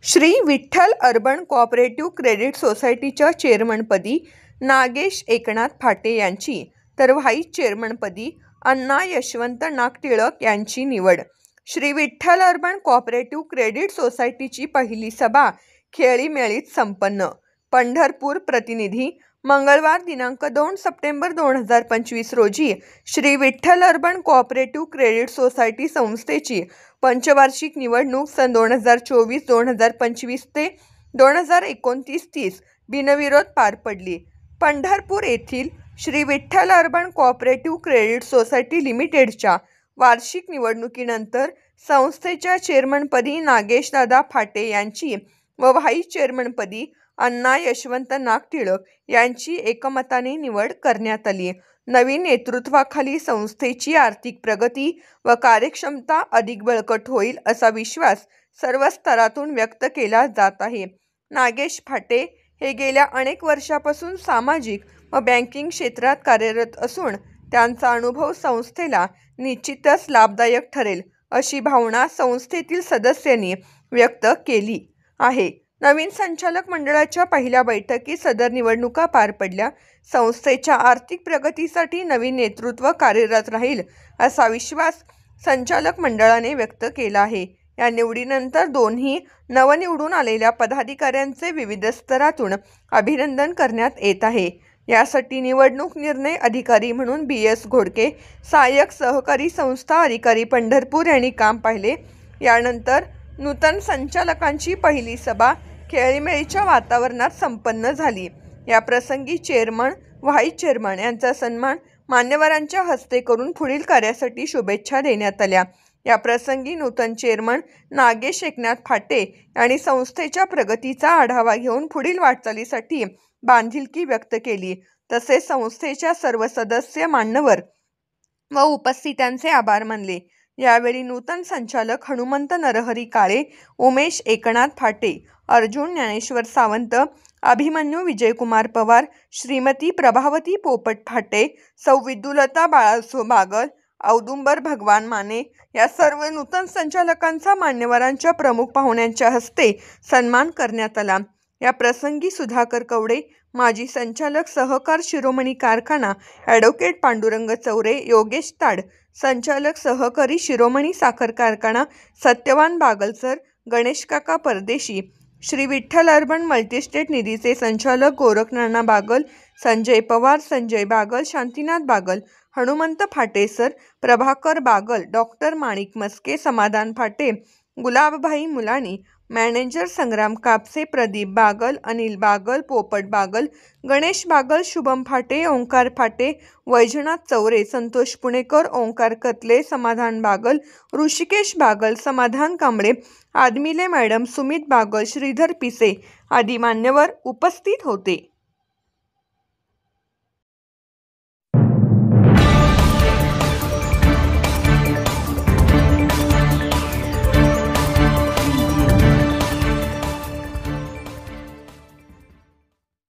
Shri Vitthal urban cooperative credit सोसायटीच्या चेअरमनपदी नागेश एकनाथ फाटे यांची तर व्हाईस चेअरमनपदी अण्णा यशवंत नागटिळक यांची निवड. Shri Vitthal urban cooperative credit सोसायटीची पहिली सभा खेळीमेळीत संपन्न. पंढरपूर प्रतिनिधी. मंगळवार दिनांक 2 सप्टेंबर 2025 रोजी Shri Vitthal urban cooperative credit society संस्थेची पंचवार्षिक निवडणूक सन 2024-2025 ते 2029-30 बिनविरोध पार पडली. पंढरपूर येथील Shri Vitthal urban cooperative credit society लिमिटेडच्या वार्षिक निवडणुकीनंतर संस्थेच्या चेअरमनपदी नागेशदादा फाटे यांची व व्हाईस चेअरमनपदी अण्णा यशवंत नागटिळक यांची एकमताने निवड करण्यात आली. नवीन नेतृत्वाखाली संस्थेची आर्थिक प्रगती व कार्यक्षमता अधिक बळकट होईल असा विश्वास सर्व स्तरातून व्यक्त केला जात आहे. नागेश फाटे हे गेल्या अनेक वर्षापासून सामाजिक व बँकिंग क्षेत्रात कार्यरत असून त्यांचा अनुभव संस्थेला निश्चितच लाभदायक ठरेल अशी भावना संस्थेतील सदस्यांनी व्यक्त केली आहे. नवीन संचालक मंडळाच्या पहिल्या बैठकीत सदर निवडणुका पार पडल्या. संस्थेच्या आर्थिक प्रगतीसाठी नवीन नेतृत्व कार्यरत राहील असा विश्वास संचालक मंडळाने व्यक्त केला आहे. या निवडीनंतर दोन्ही नवनिवडून आलेल्या पदाधिकाऱ्यांचे विविध स्तरातून अभिनंदन करण्यात येत आहे. यासाठी निवडणूक निर्णय अधिकारी म्हणून BS घोडके, सहाय्यक सहकारी संस्था अधिकारी पंढरपूर यांनी काम पाहिले. यानंतर नूतन संचालकांची पहिली सभा खेळीमेळीच्या वातावरणात संपन्न झाली. या प्रसंगी चेअरमन, व्हाईस चेअरमन यांचा सन्मान मान्यवरांच्या हस्ते करून पुढील कार्यासाठी शुभेच्छा देण्यात आल्या. या प्रसंगी नूतन चेअरमन नागेश एकनाथ फाटे यांनी संस्थेच्या प्रगतीचा आढावा घेऊन पुढील वाटचालीसाठी बांधिलकी व्यक्त केली. तसेच संस्थेच्या सर्व सदस्य, मान्यवर व उपस्थितांचे आभार मानले. यावेळी नूतन संचालक हनुमंत नरहरी काळे, उमेश एकनाथ फाटे, अर्जुन ज्ञानेश्वर सावंत, अभिमन्यू विजयकुमार पवार, श्रीमती प्रभावती पोपट फाटे, सौ विद्युलता बाळासो बागल, औदुंबर भगवान माने या सर्व नूतन संचालकांचा मान्यवरांच्या प्रमुख पाहुण्यांच्या हस्ते सन्मान करण्यात आला. या प्रसंगी सुधाकर कवडे, माजी संचालक सहकार शिरोमणी कारखाना ॲडव्होकेट पांडुरंग चौरे, योगेश ताड, संचालक सहकारी शिरोमणी साखर कारखाना सत्यवान बागलसर, गणेशकाका परदेशी, श्री विठ्ठल अर्बन मल्टीस्टेट निधीचे संचालक गोरखनाना बागल, संजय पवार, संजय बागल, शांतीनाथ बागल, हनुमंत फाटेसर, प्रभाकर बागल, डॉक्टर माणिक मस्के, समाधान फाटे, गुलाबभाई मुलानी, मॅनेजर संग्राम कापसे, प्रदीप बागल, अनिल बागल, पोपट बागल, गणेश बागल, शुभम फाटे, ओंकार फाटे, वैजनाथ चौरे, संतोष पुणेकर, ओंकार कतले, समाधान बागल, ऋषिकेश बागल, समाधान कांबळे, आदमिले मॅडम, सुमित बागल, श्रीधर पिसे आदी मान्यवर उपस्थित होते.